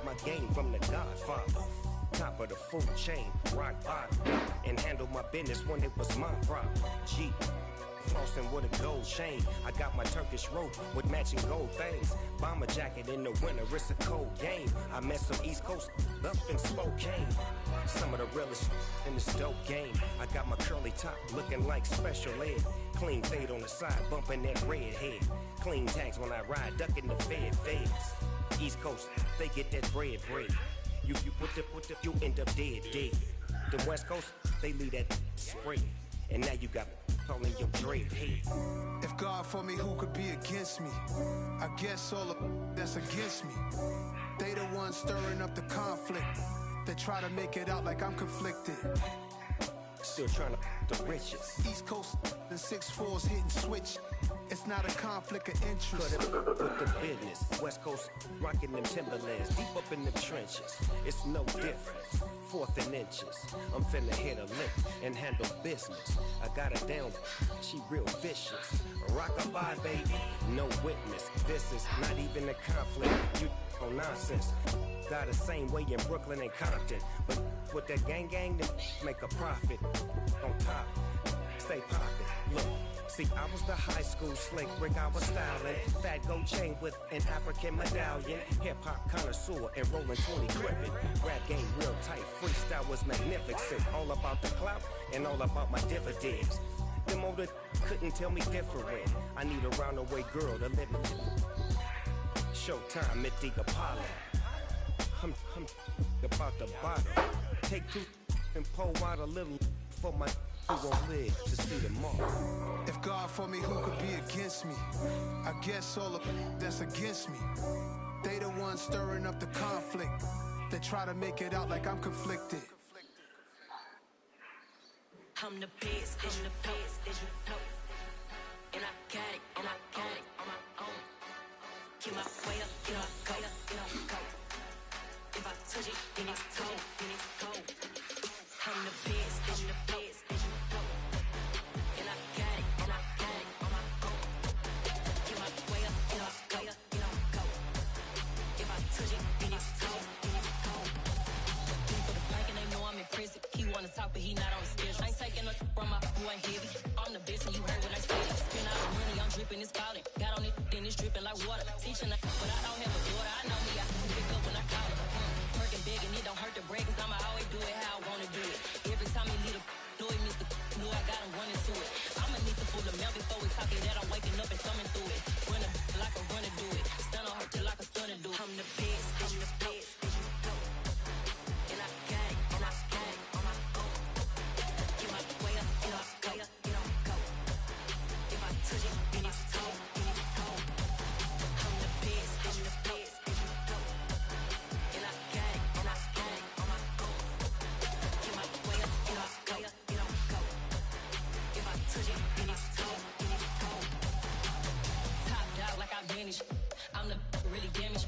my game from the Godfather. Top of the food chain, rock bottom, and handle my business when it was my problem. G, flossing with a gold chain. I got my Turkish rope with matching gold things. Bomber jacket in the winter, it's a cold game. I met some East Coast up in Spokane. Some of the realest in this dope game. I got my curly top looking like special ed. Clean fade on the side, bumping that red head. Clean tags when I ride, ducking the feds. East Coast, they get that bread. You you end up dead. The West Coast, they leave that spray. And now you got all in your dread head. If God for me, who could be against me? I guess all of that's against me. They the ones stirring up the conflict. They try to make it out like I'm conflicted. Still trying to the riches. East Coast, the 6'4's hitting switch. It's not a conflict of interest. Cut it with the business. West Coast rocking them Timberlands deep up in the trenches. It's no different. 4th and inches. I'm finna hit a lick and handle business. I got her down, she real vicious. Rockabye, baby, no witness. This is not even a conflict. You on nonsense. Got the same way in Brooklyn and Compton. But with that gang, they make a profit. On top, stay poppin'. Look. See, I was the high school slick Rick, I was styling. Fat gold chain with an African medallion. Hip-hop connoisseur and rolling 20 gripping. Rap game real tight, freestyle was magnificent. All about the clout and all about my dividends. Them older couldn't tell me different. I need a roundaway girl to live in. Showtime at the Apollo. I'm about the bottle. Take 2 and pour out a little for my who won't live to see tomorrow. If God for me, who could be against me? I guess all of that's against me. They the ones stirring up the conflict. They try to make it out like I'm conflicted. I'm the best, and the best, and you know. And I got it, and I got it on my own. Get my way up, get my go, go. If I touch it, then it's cold, then it's cold. I'm the best, and the best, and you know. And I got it, and I got it on my own. Get my way up, get my go. If I touch it, then it's cold, then it's cold. For the blank and they know I'm impressive. He wanna talk, but he not on the schedule. I ain't taking no from my boy heavy. I'm the best, and you heard what I said. Spend all the money, I'm dripping, it's falling. Got on it, then it's dripping like water. Teaching, but I don't have a daughter. I know me, I can pick up when I call her. Working big, and it don't hurt to break, cause I'ma always do it how I wanna do it. Every time he lead a know he missed the know I got him running to it. I'ma need to pull the mail before we talk it that I'm waking up and thumbing through it. Run a like a runner do it. Stun on her till like a stunner do it. I'm the best, I'm the best, and you know. And I got it, and I got it on my own. Get my way up, get my go. If I touch it, then it's cold, then it's cold. I'm the best, I'm the best, and you know. And I got it, and I got it on my own. Get my way up, get my go. If I touch it, then it's cold, then it's cold. Top dog like I vanished. I'm the really damaged.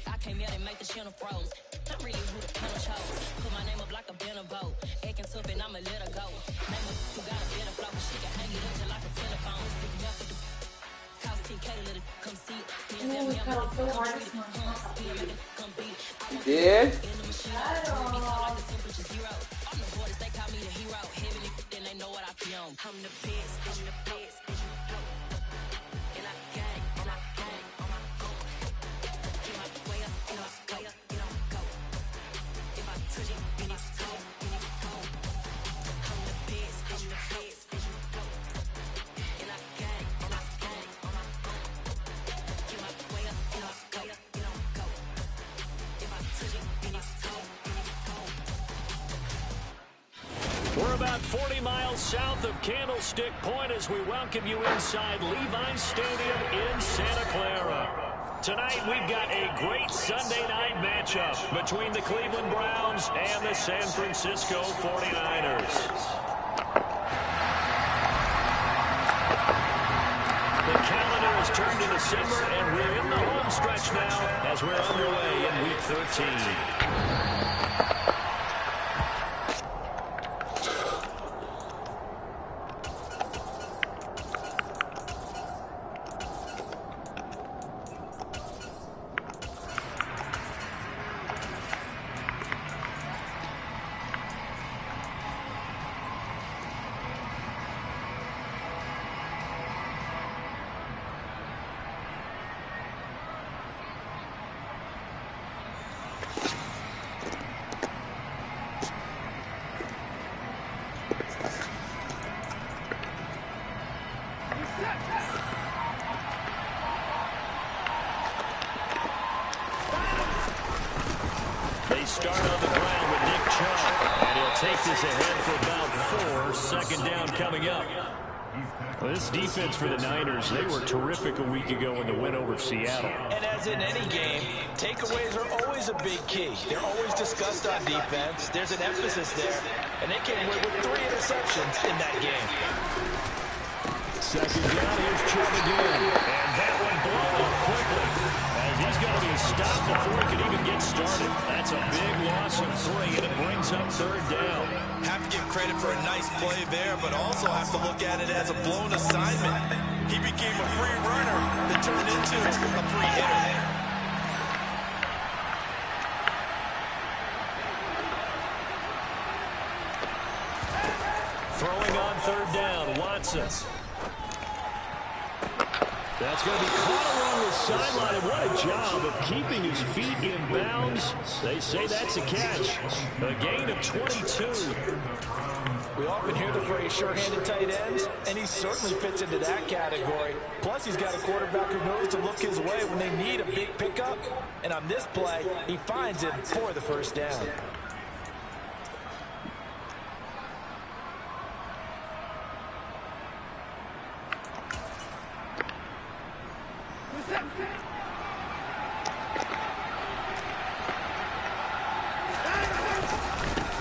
I came out and make the channel froze. I'm really who the panel chose. Put my name up like a banner boat. Acting tough and I'ma let her go. Name her who got a better flow, but she can hang it up just like a telephone. Sticking up with the cost 10K to let it come see it. Me and them, come treat it. Come beat it. You did? In the machine, me call like the temperature 0. I'm the boys, they call me the hero. Heaven and then they know what I be on. I'm the best, I'm the best, and you know. And I got it, and I got it on my own. Get my way up, get my go. If I touch it, then it's cold, then it's cold. I'm the best, I'm the best, and you know. And I got it, and I got it on my own. Get my way up, get my go. If I touch it, then it's cold, then it's cold. We're about 40 miles south of Candlestick Point as we welcome you inside Levi's Stadium in Santa Clara. Tonight we've got a great Sunday night matchup between the Cleveland Browns and the San Francisco 49ers. The calendar has turned to December and we're in the home stretch now as we're underway in Week 13. start on the ground with Nick Chubb. And he'll take this ahead for about 4. Second down coming up. Well, this defense for the Niners, they were terrific a week ago in the win over Seattle. And as in any game, takeaways are always a big key. They're always discussed on defense. There's an emphasis there. And they came away with 3 interceptions in that game. Second down, here's Chubb again. And that one blown up quickly, as he's going to be stopped before he can even get started. That's a big loss of 3, and it brings up third down. Have to give credit for a nice play there, but also have to look at it as a blown assignment. He became a free runner that turned into a free hitter. Throwing on third down, Watson. That's going to be caught along the sideline, and what a job of keeping his feet in bounds. They say that's a catch. A gain of 22. We often hear the phrase sure-handed tight ends, and he certainly fits into that category. Plus, he's got a quarterback who knows to look his way when they need a big pickup. And on this play, he finds it for the first down.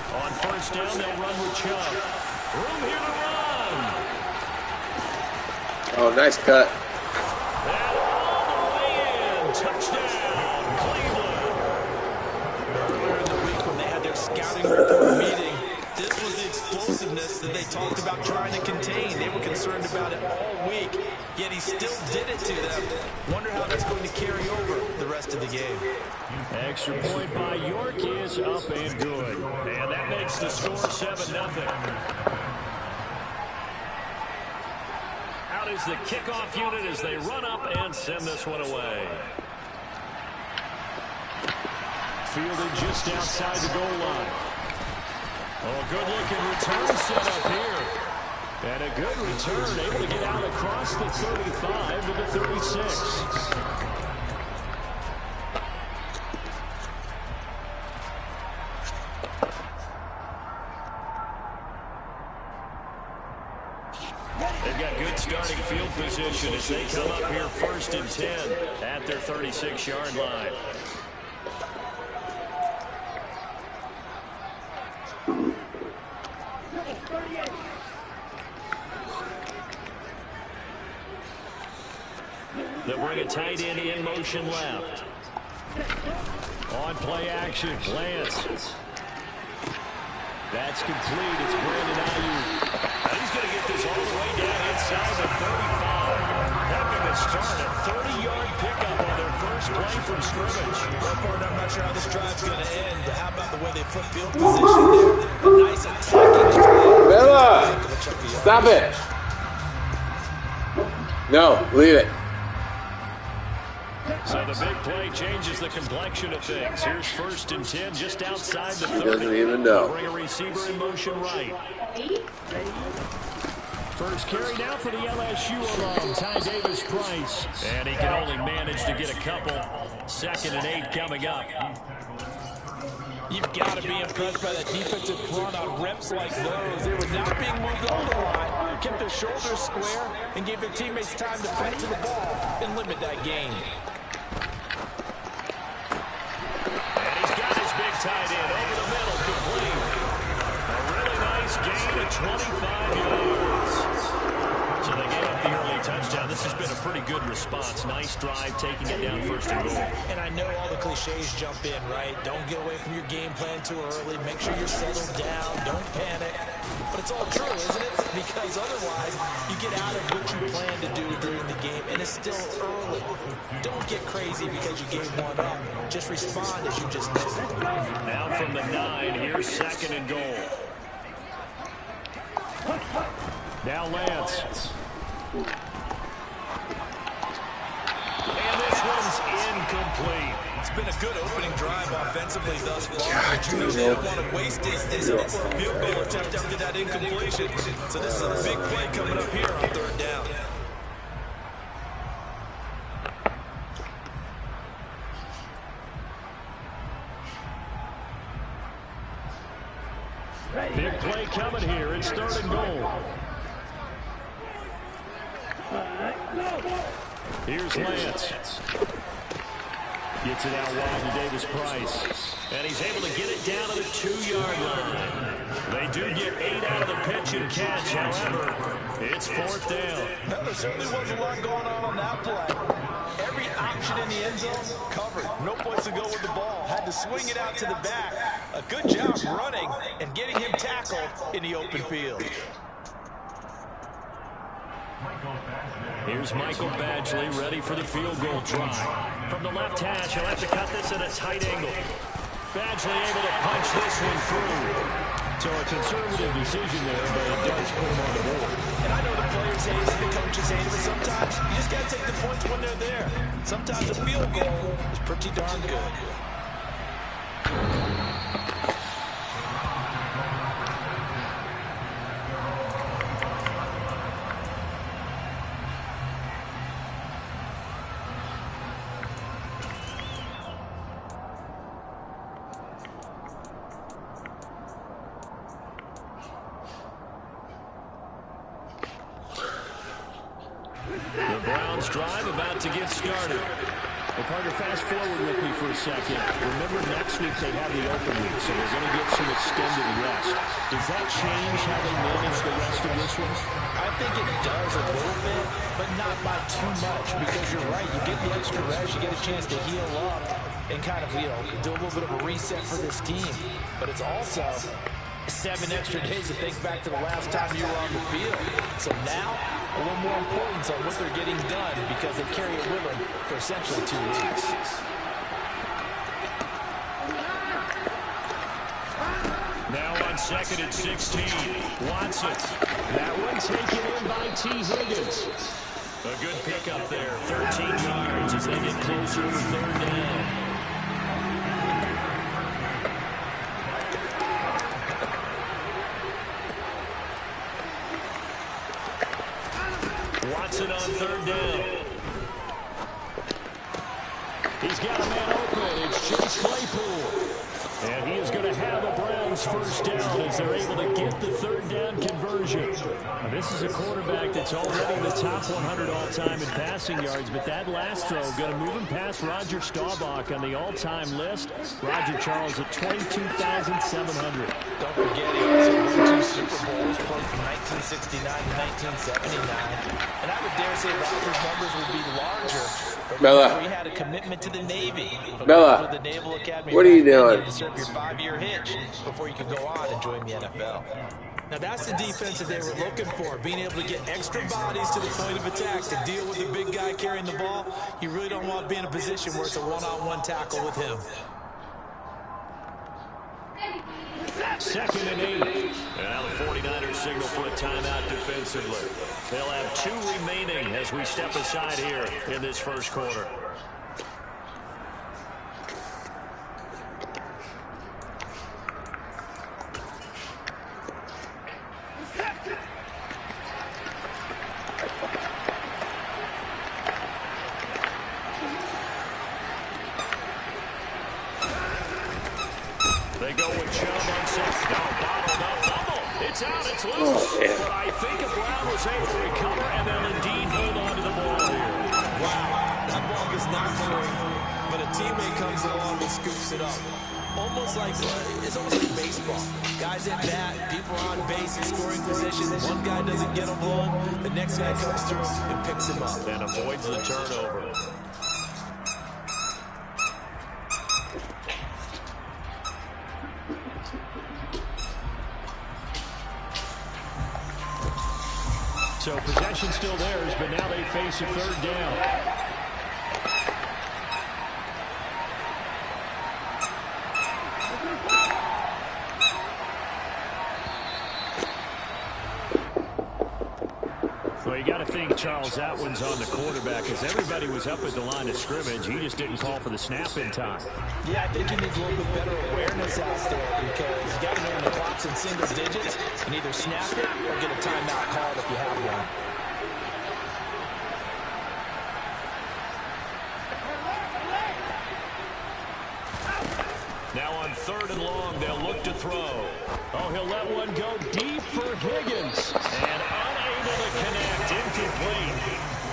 On first down, they'll run with Chubb. Room here to run. Oh, nice cut. And all the way in. Touchdown, Cleveland. Earlier in the week when they had their scouting report meeting, this was the explosiveness that they talked about trying to contain. They were concerned about it all week, yet he still did it to them. Wonder how that's going to carry over the rest of the game. Extra point by York is up and good. And that makes the score 7-0. Out is the kickoff unit as they run up and send this one away. Fielded just outside the goal line. Oh, good-looking return set up here. And a good return, able to get out across the 35 to the 36. They've got good starting field position as they come up here 1st and 10 at their 36-yard line. They'll bring a tight end in motion left. On play action, Lance. That's complete. It's Brandon Ayuk. He's going to get this all the way down inside the 35. Having to start a 30-yard pickup on their first play from scrimmage. I'm not sure how this drive's going to end, but how about the way they flip field position there? A nice attacking drive. Bella, stop it. No, leave it. So the big play changes the complexion of things. Here's 1st and 10 just outside the 30. He doesn't even know. Bring a receiver in motion right. First carry now for the LSU alum, Ty Davis-Price. And he can only manage to get a couple. 2nd and 8 coming up. You've got to be impressed by that defensive front on reps like those. They were not being moved on the line, kept their shoulders square, and gave their teammates time to fight to the ball and limit that gain. And he's got his big tight end over the middle, complete. A really nice gain of 25 yards. So they gave up the early touchdown. This has been a pretty good response. Nice drive, taking it down 1st and goal. And I know all the cliches jump in, right? Don't get away from your game plan too early. Make sure you're settled down. Don't panic. But it's all true, isn't it? Because otherwise, you get out of what you plan to do during the game, and it's still early. Don't get crazy because you gave one up. Just respond as you just did. Now from the 9, here's 2nd and goal. Now Lance. And this one's incomplete. It's been a good opening drive offensively thus far, but you know they don't want to waste it and settle for a field goal attempt after that incompletion. So this is a big play coming up here on 3rd down. Big play coming here. It's 3rd and goal. Here's Lance. Gets it out wide to Davis Price. And he's able to get it down to the 2-yard line. They do get 8 out of the pitch and catch. However, it's 4th down. There certainly was a lot going on that play. Every option in the end zone covered. No place to go with the ball. Had to swing it out to the back. A good job running and getting him tackled in the open field. Here's Michael Badgley ready for the field goal try. From the left hash, he'll have to cut this at a tight angle. Badgley able to punch this one through. So a conservative decision there, but it does put him on the board. And I know the players hate it, the coaches hate it, but sometimes you just got to take the points when they're there. Sometimes a field goal is pretty darn good. The Browns drive about to get started. Well, Parker, fast forward with me for a second. Remember, next week they have the open week, so they're going to get some extended rest. Does that change how they manage the rest of this one? I think it does a little bit, but not by too much, because you're right. You get the extra rest, you get a chance to heal up and kind of, do a little bit of a reset for this team. But it's also 7 extra days to think back to the last time you were on the field. So now, a little more importance on what they're getting done because they carry it with them for essentially 2 weeks. Now on 2nd and 16, Watson. That one taken in by T. Higgins. A good pickup there, 13 yards as they get closer to 3rd down. Watson on 3rd down. He's got a man open. It's Chase Claypool. And he is going to have a Browns 1st down as they're able to get the 3rd down conversion. Now, this is a quarterback that's already in the top 100 all-time in passing yards, but that last throw going to move him past Roger Staubach on the all-time list. Roger Charles at 22,700. Don't forget, he also won 2 Super Bowls, played from 1969 to 1979. And I would dare say Roger's numbers would be larger. Bella. He had a commitment to the Navy. Bella, the Naval Academy. what are you doing? To serve your 5-year hitch before you could go on and join the NFL. Now that's the defense that they were looking for, being able to get extra bodies to the point of attack to deal with the big guy carrying the ball. You really don't want to be in a position where it's a one-on-one tackle with him. 2nd and 8. And now the 49ers signal for a timeout defensively. They'll have 2 remaining as we step aside here in this 1st quarter. They go with Chubb on 6. No, bottled up, fumble. It's out, it's loose. But I think a Brown was able to recover and they'll indeed hold on to the ball here. Wow, that ball was not clearing, but a teammate comes along and scoops it up. It's almost like baseball. Guys at bat, people are on base in scoring position. One guy doesn't get him on, the next guy comes through and picks him up. And avoids the turnover. So possession still theirs, but now they face a 3rd down. Well, you got to think, Charles, that one's on the quarterback because everybody was up at the line of scrimmage. He just didn't call for the snap in time. Yeah, I think he needs a little bit better awareness out there because you got to know when the clock's in single digits and either snap it or get a timeout called if you have one. Now on 3rd and long, they'll look to throw. Oh, he'll let one go deep for Higgins. And unable to connect, incomplete.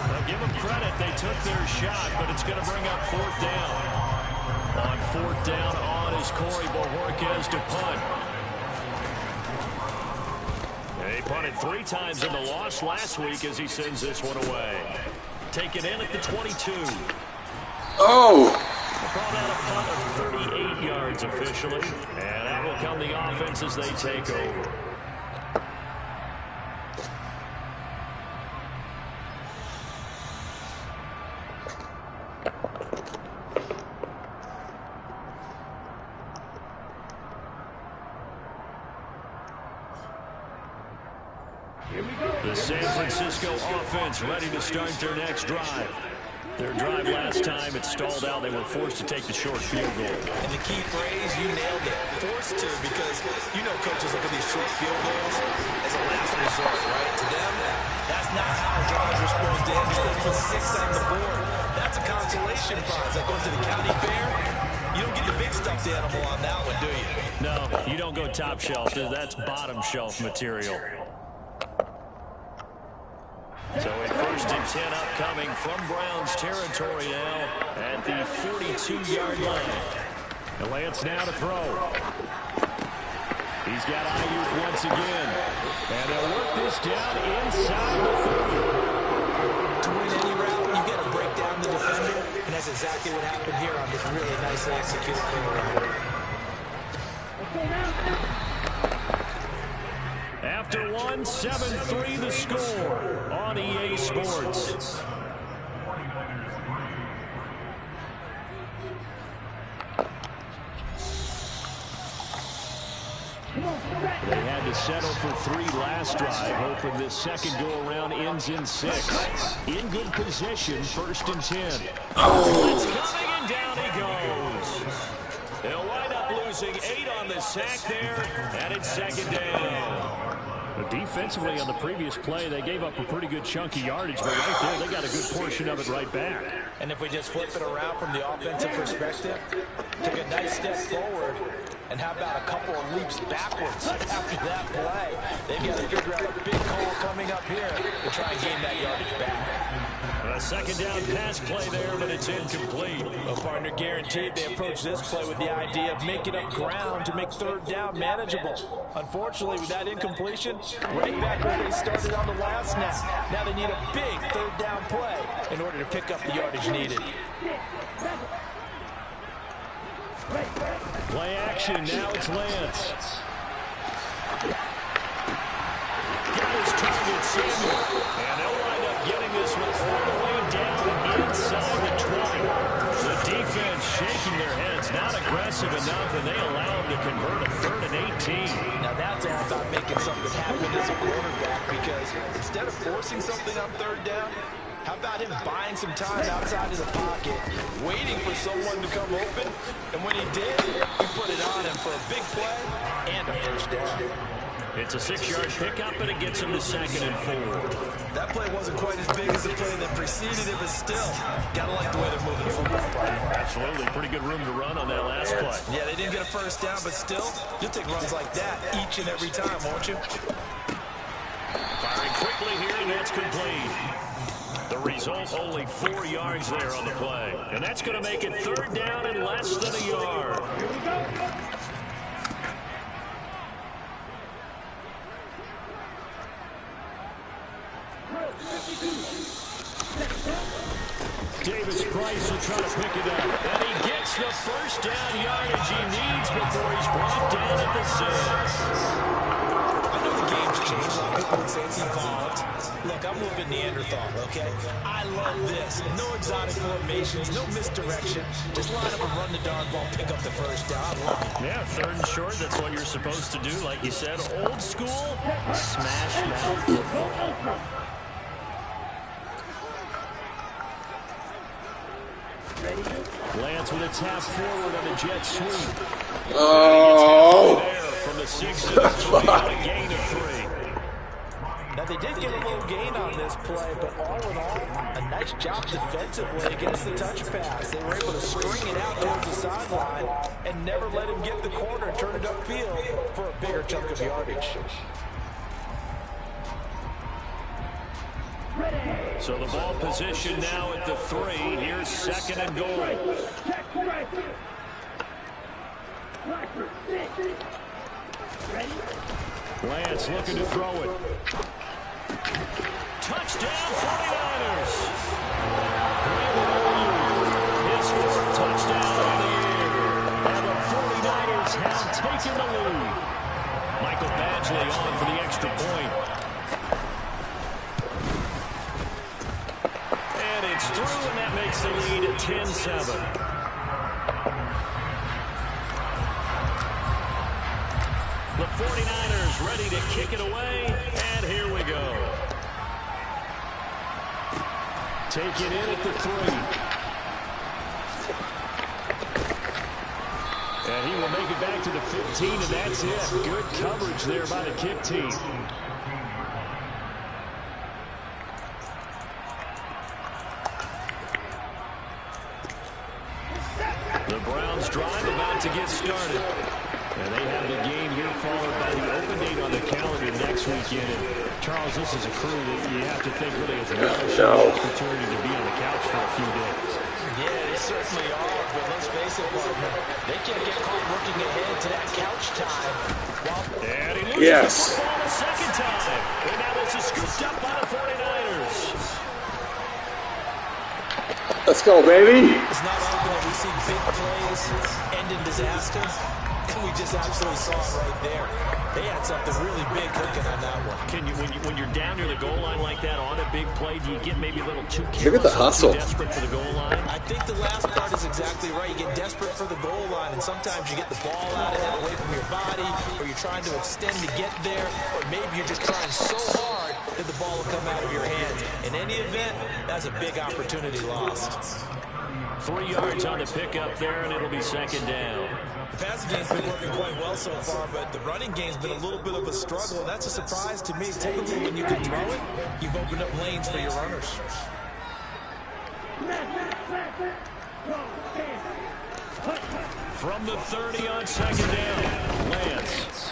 Now give them credit, they took their shot, but it's going to bring up 4th down. On 4th down on is Corey Bojorquez to punt. He punted 3 times in the loss last week as he sends this one away. Taken in at the 22. Oh! Call that a punt of 38 yards officially. And that will come the offense as they take over. The San Francisco offense ready to start their next drive. Their drive last time, it stalled out. They were forced to take the short field goal. And the key phrase, you nailed it. Forced to, because you know coaches look at these short field goals as a last resort, right? To them, that's not how drives are supposed to end. You're supposed to put 6 on the board. That's a consolation prize. Like going to the county fair, you don't get the big stuffed animal on that one, do you? No, you don't go top shelf. That's bottom shelf material. So a 1st and 10 upcoming from Browns territory now at the 42-yard line. And Lance now to throw. He's got Ayuk once again. And they'll work this down inside the 30. To win any route, you got to break down the defender. And that's exactly what happened here on this really nicely executed curl route. After 7-3 the score on EA Sports. They had to settle for 3 last drive, hoping this second go-around ends in 6. In good position, 1st and 10. It's coming, and down he goes. They'll wind up losing 8 on the sack there, and it's 2nd down. Defensively on the previous play, they gave up a pretty good chunk of yardage, but right there, they got a good portion of it right back. And if we just flip it around from the offensive perspective, took a nice step forward, and how about a couple of leaps backwards after that play? They've got to figure out a big call coming up here to try and gain that yardage back. A 2nd down pass play there, but it's incomplete. A partner guaranteed they approach this play with the idea of making up ground to make 3rd down manageable. Unfortunately, with that incompletion, right back where they started on the last snap. Now they need a big 3rd down play in order to pick up the yardage needed. Play action, now it's Lance. Got his target, Samuel. And they'll wind up getting this one all the way down inside the 20. The defense shaking their heads, not aggressive enough, and they allow him to convert a 3rd and 18. Now that's all about making something happen as a quarterback, because instead of forcing something on 3rd down, how about him buying some time outside of the pocket, waiting for someone to come open, and when he did, he put it on him for a big play and a 1st down. It's a 6-yard pickup, and it gets him to 2nd and 4. That play wasn't quite as big as the play that preceded it, but still, gotta like the way they're moving the football. Absolutely, pretty good room to run on that last play. Yeah, they didn't get a 1st down, but still, you'll take runs like that each and every time, won't you? Firing quickly here, and that's complete. The result, only 4 yards there on the play. And that's going to make it 3rd down and less than a yard. Davis Price will try to pick it up. And he gets the 1st down yardage he needs before he's brought down at the 6. I know the game's changed. A lot of people would say it's evolved. Look, I'm a little bit Neanderthal, okay? I love this. No exotic formations, no misdirection. Just line up and run the darn ball, pick up the 1st down. I love it. Yeah, 3rd and short, that's what you're supposed to do. Like you said, old school, smash mouth football. Lance with a tap forward on the jet sweep. Oh! From the 6 to the 3, a gain of 3. Now, they did get a little gain on this play, but all in all, a nice job defensively against the touch pass. They were able to string it out towards the sideline and and never let him get the corner and turn it upfield for a bigger chunk of yardage. So the ball position now at the 3. Here's 2nd and goal. Lance looking to throw it. Touchdown 49ers. His 4th touchdown of the year. And the 49ers have taken the lead. Michael Badgley on for the extra point. And it's through, and that makes the lead at 10-7. The 49ers ready to kick it away, and here we go. Take it in at the 3. And he will make it back to the 15, and that's it. Good coverage there by the kick team. The Browns drive about to get started. And they have the game here followed by the open date on the calendar next weekend. And Charles, this is a crew that you have to think really is a opportunity to be on the couch for a few days. Yeah, they certainly are, but let's face it, partner, they can't get caught looking ahead to that couch time. And he loses the football a second time. And now this is scooped up by the 49ers. Let's go, baby. It's not often that we see big plays end in disaster. And we just absolutely saw it right there. They had something really big cooking on that one. Can you, when you're down near the goal line like that on a big play, do you get maybe a little too careless? Look at the hustle. Too desperate for the goal line? I think the last part is exactly right. You get desperate for the goal line, and sometimes you get the ball out of that away from your body, or you're trying to extend to get there, or maybe you're just trying so hard that the ball will come out of your hands. In any event, that's a big opportunity lost. 3 yards on the pickup there, and it'll be 2nd down. The passing game's been working quite well so far, but the running game's been a little bit of a struggle, and that's a surprise to me. Typically, when you can throw it, you've opened up lanes for your runners. From the 30 on 2nd down, Lance.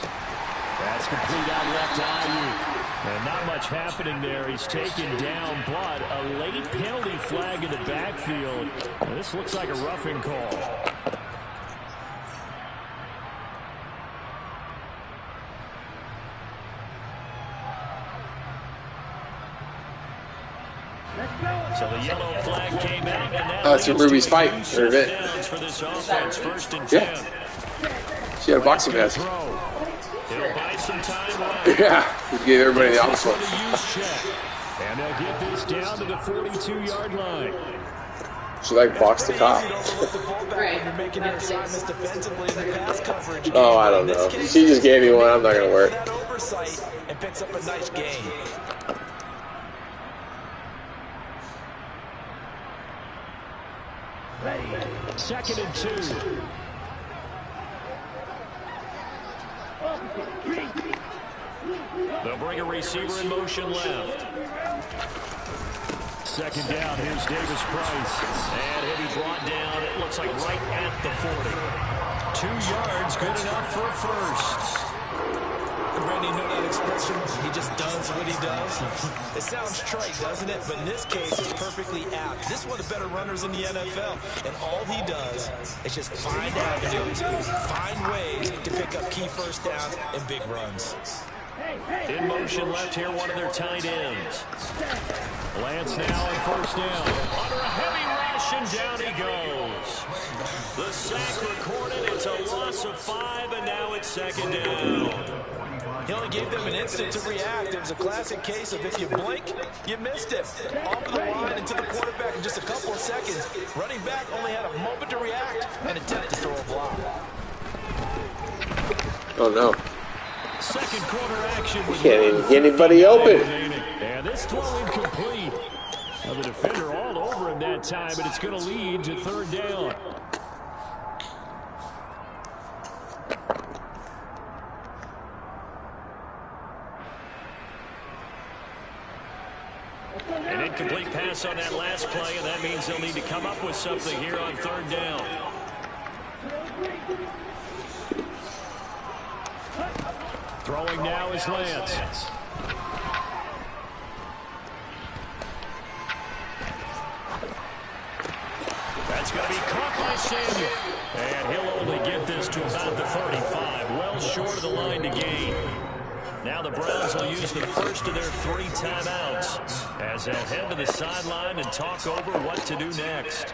That's complete out left to Ayuk. And not much happening there. He's taken down, but a late penalty flag in the backfield. And this looks like a roughing call. So the yellow flag came out, and that it's a Ruby's fight. for this offense. 1st and 10. Yeah. She had a boxing match. He'll buy some time. Yeah, we gave everybody the opposite. And they'll get this down to the 42-yard line. She like boxed the cop. Oh, I don't know. She just gave me one. I'm not gonna work. And picks up a nice gain. Second and 2. They'll bring a receiver in motion left. 2nd down, here's Davis Price. And he'll be brought down, it looks like right at the 40. 2 yards, good enough for a first. Randy, you know that expression? He just does what he does. It sounds trite, doesn't it? But in this case, it's perfectly apt. This is one of the better runners in the NFL. And all he does is just find avenues, find ways to pick up key first downs and big runs. In motion left here, one of their tight ends. Lance now on 1st down. Under a heavy rush, and down he goes. The sack recorded. It's a loss of 5, and now it's 2nd down. He only gave them an instant to react. It was a classic case of if you blink, you missed it. Off the line into the quarterback in just a couple of seconds. Running back only had a moment to react and attempt to throw a block. Oh, no. 2nd quarter action. Can't even get anybody open. And this throw incomplete. Now the defender all over him that time, but it's going to lead to 3rd down. An incomplete pass on that last play, and that means they'll need to come up with something here on 3rd down. Throwing now is Lance. That's going to be caught by Samuel. And he'll only get this to about the 35. Well short of the line to gain. Now the Browns will use the first of their 3 timeouts as they'll head to the sideline and talk over what to do next.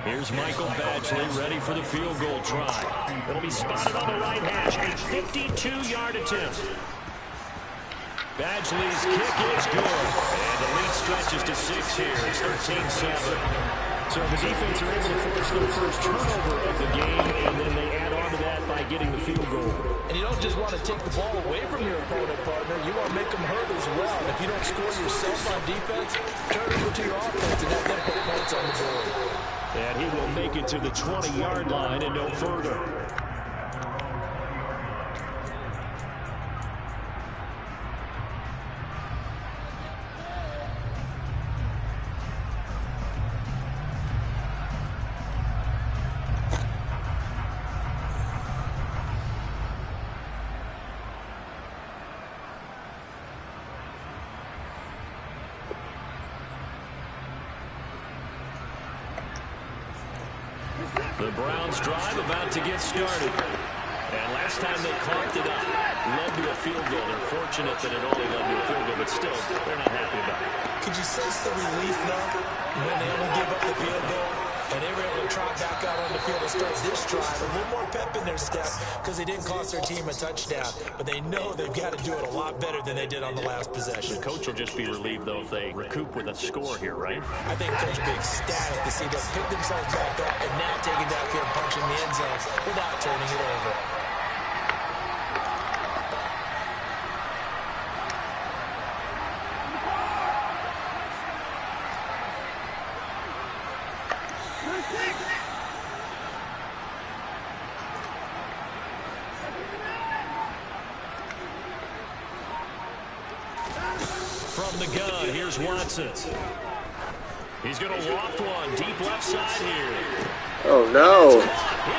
Here's Michael Badgley ready for the field goal try. It'll be spotted on the right hash. A 52-yard attempt. Badgley's kick is good. And the lead stretches to 6 here. It's 13-7. So the defense are able to force their first turnover of the game, and then they add on to that by getting the field goal. And you don't just want to take the ball away from your opponent, partner. You want to make them hurt as well. And if you don't score yourself on defense, turn it over to your offense and have them put points on the board. And he will make it to the 20-yard line and no further. The Browns drive about to get started. And last time they clocked it up, led to a field goal. They're fortunate that it only led to a field goal, but still, they're not happy about it. Could you sense the relief, though, when they only give up the field goal? And they were able to trot back out on the field and start this drive. A little more pep in their step because they didn't cost their team a touchdown. But they know they've got to do it a lot better than they did on the last possession. The coach will just be relieved, though, if they recoup with a score here, right? I think Coach will be ecstatic to see them pick themselves back up and now taking downfield, punching the end zone without turning it over. From the gun, here's Watson. He's going to loft one deep left side here. Oh, no.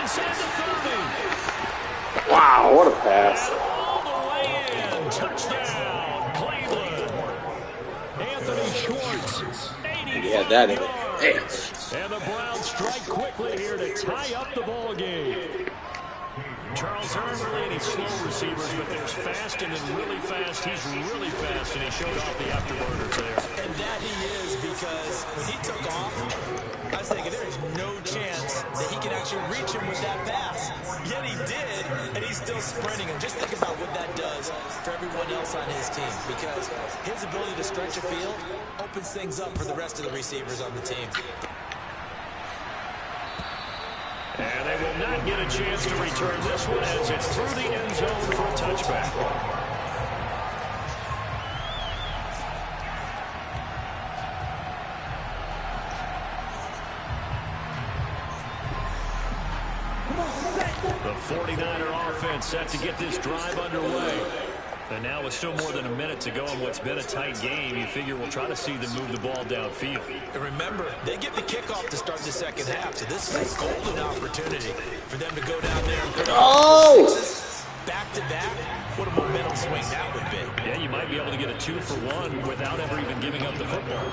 Inside the 30. Wow, what a pass. And all the way in. Touchdown, Cleveland. Anthony Schwartz, 85 He had that in it. yards. And the Browns strike quickly here to tie up the ball game. Charles Hearn really any slow receivers, but there's fast and then really fast. He's really fast, and he showed off the afterburners there. And that he is, because when he took off, I was thinking there is no chance that he can actually reach him with that pass. Yet he did, and he's still sprinting. And just think about what that does for everyone else on his team, because his ability to stretch a field opens things up for the rest of the receivers on the team. And they will not get a chance to return this one as it's through the end zone for a touchback. The 49er offense set to get this drive underway. And now with still more than a minute to go in what's been a tight game, you figure we'll try to see them move the ball downfield. And remember, they get the kickoff to start the second half, so this is a golden opportunity for them to go down there and back-to-back. What a momentum swing that would be. Yeah, you might be able to get a 2-for-1 without ever even giving up the football.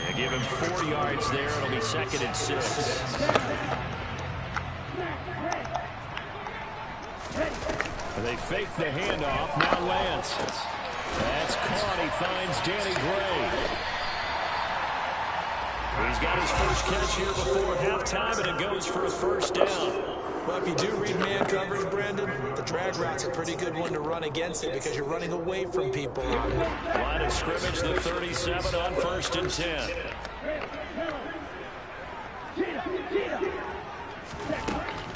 They give him 4 yards there. It'll be 2nd and 6. They fake the handoff. Now Lance. That's caught. He finds Danny Gray. He's got his first catch here before halftime, and it goes for a first down. Well, if you do read man coverage, Brandon, the drag route's a pretty good one to run against it because you're running away from people. Line of scrimmage, the 37 on 1st and 10.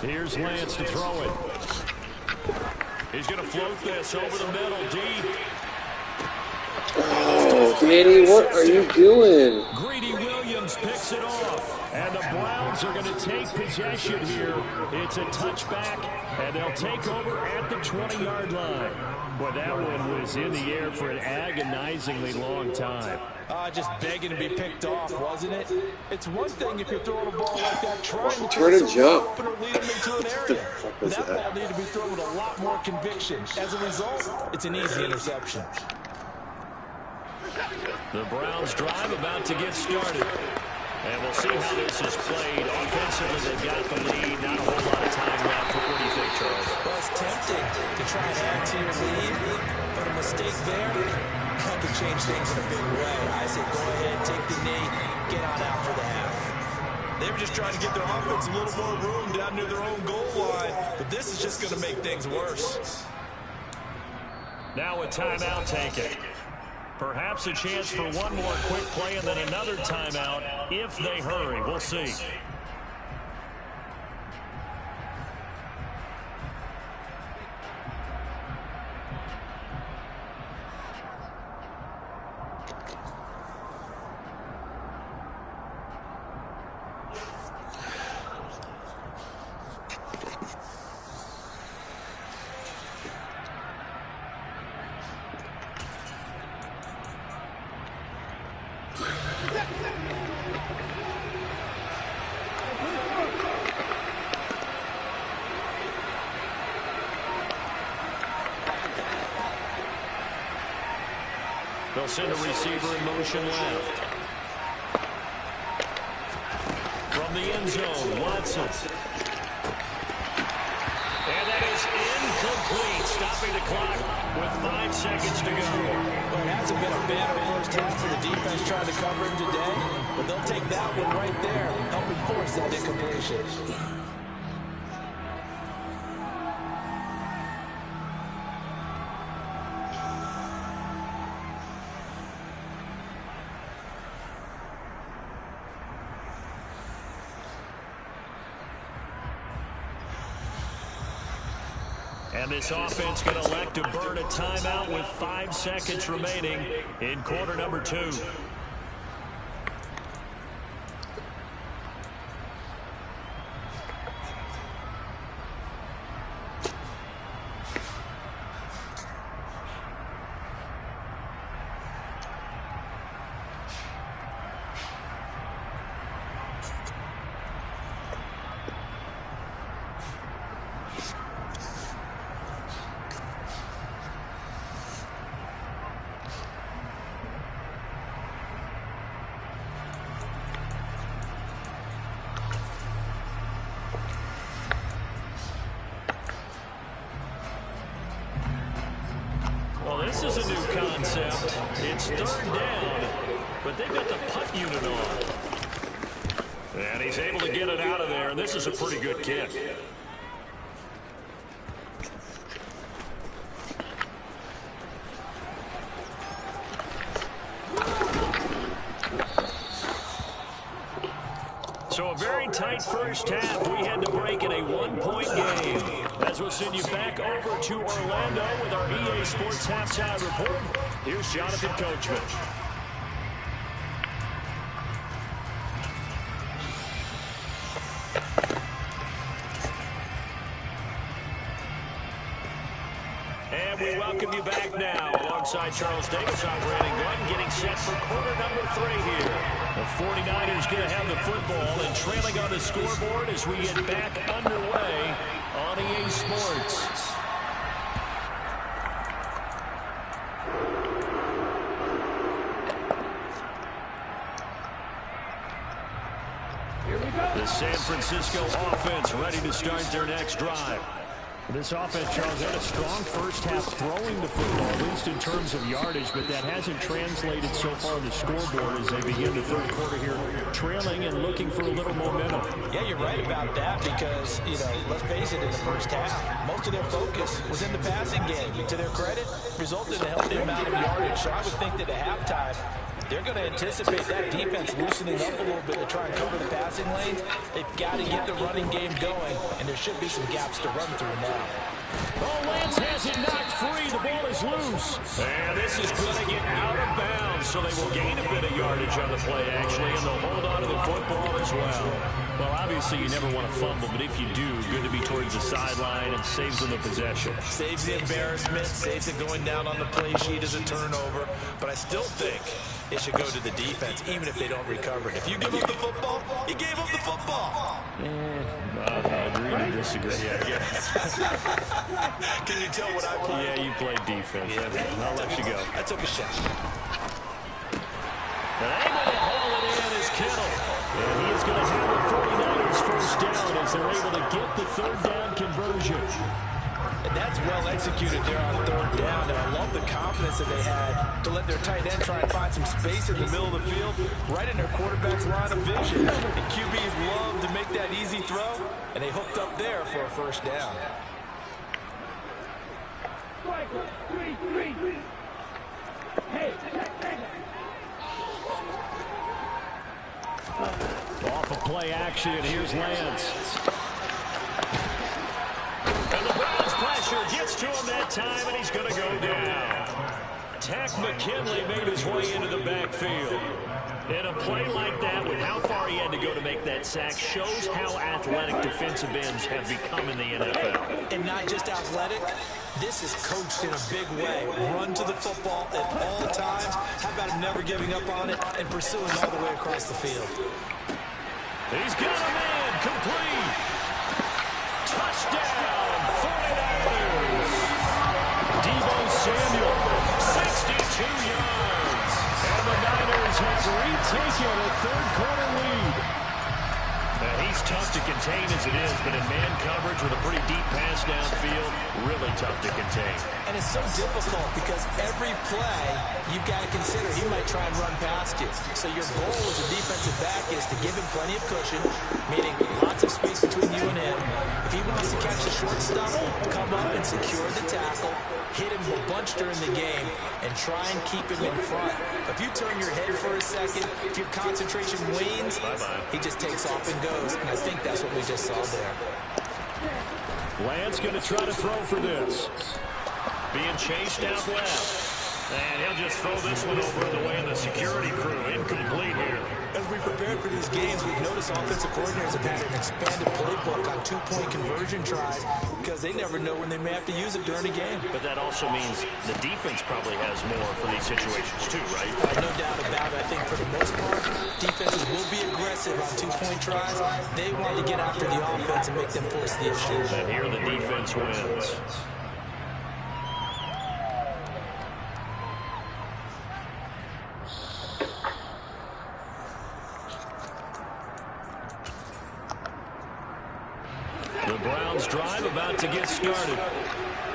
Here's Lance to throw it. He's going to float this over the middle, deep. Oh, Danny, what are you doing? Greedy Williams picks it off. And the Browns are going to take possession here. It's a touchback, and they'll take over at the 20-yard line. Boy, that one was in the air for an agonizingly long time. Just begging to be picked off, wasn't it? It's one thing if you're throwing a ball like that, trying to turn and jump. open or lead them into an area. That ball needed to be thrown with a lot more conviction. As a result, it's an easy interception. The Browns drive about to get started. And we'll see how this is played. Offensively, they've got the lead. Not a whole lot of time left. What do you think, Charles? Well, it's tempting to try and add to your lead, but a mistake there can change things in a big way. I say go ahead, take the knee, get on out for the half. They were just trying to get their offense a little more room down near their own goal line, but this is just going to make things worse. Now a timeout taken. Perhaps a chance for one more quick play and then another timeout if they hurry. We'll see. They'll send a receiver in motion left. From the end zone, Watson. And that is incomplete, stopping the clock with 5 seconds to go. Well, it hasn't been a bad first half for the defense trying to cover him today, but they'll take that one right there, helping force that incompletion. And this offense going to elect to burn a timeout with 5 seconds remaining in quarter number 2. This is a new concept. It's third down, but they've got the punt unit on. And he's able to get it out of there, and this is a pretty good kick. So a very tight first half. We had to break in a one-point game. As we'll send you back over to Orlando with our EA Sports Halftime Report. Here's Jonathan Coachman. And we welcome you back now alongside Charles Davis. I'm Brandon Glenn getting set for quarter number 3 here. The 49ers going to have the football and trailing on the scoreboard as we get back underway on EA Sports. The San Francisco offense ready to start their next drive. This offense, Charles, had a strong first half throwing the football, at least in terms of yardage, but that hasn't translated so far on the scoreboard as they begin the third quarter here, trailing and looking for a little momentum. Yeah, you're right about that because, let's face it, in the first half, most of their focus was in the passing game. And to their credit, resulted in a healthy amount of yardage. So I would think that at halftime, they're going to anticipate that defense loosening up a little bit to try and cover the passing lanes. They've got to get the running game going, and there should be some gaps to run through now. Oh, Lance has it knocked free. The ball is loose. And this is going to get out of bounds, so they will gain a bit of yardage on the play, actually, and they'll hold on to the football as well. Well, obviously, you never want to fumble, but if you do, good to be towards the sideline and saves them the possession. Saves the embarrassment, saves it going down on the play sheet as a turnover, but I still think it should go to the defense, even if they don't recover it. If you give up the football, you gave up the football. Agree to disagree, I guess. Can you tell what I play? Yeah, you played defense. Yeah, I'll let you go. I took a shot. And able to haul it in is Kittle. And he is going to have the 49ers first down as they're able to get the third down conversion. And that's well executed there on third down. And I love the confidence that they had to let their tight end try and find some space in the middle of the field, right in their quarterback's line of vision. And QBs love to make that easy throw, and they hooked up there for a first down. Off of play action, here's Lance. And the Browns pressure gets to him that time, and he's going to go down. Tack McKinley made his way into the backfield. And a play like that, with how far he had to go to make that sack, shows how athletic defensive ends have become in the NFL. And not just athletic, this is coached in a big way. Run to the football at all times. How about him never giving up on it and pursuing all the way across the field? He's got a man complete. Touchdown, 49ers. Deebo Samuel, 62 yards. And the Niners have retaken a third-quarter lead. Now, he's tough to contain as it is, but in man coverage with a pretty deep pass downfield, really tough to contain. And it's so difficult because every play you've got to consider he might try and run past you. So your goal as a defensive back is to give him plenty of cushion, meaning lots of space between you and him. If he wants to catch the short stuff, come up and secure the tackle, hit him a bunch during the game, and try and keep him in front. If you turn your head for a second, if your concentration wanes, he just takes off and goes. And I think that's what we just saw there. Lance going to try to throw for this. Being chased out left. And he'll just throw this one over the way of the security crew. Incomplete here. As we prepared for these games, we've noticed offensive coordinators have had an expanded playbook on two-point conversion tries because they never know when they may have to use it during a game. But that also means the defense probably has more for these situations too, right? No doubt about it. I think for the most part, defenses will be aggressive on two-point tries. They want to get after the offense and make them force the issue. And here the defense wins. The Browns drive about to get started.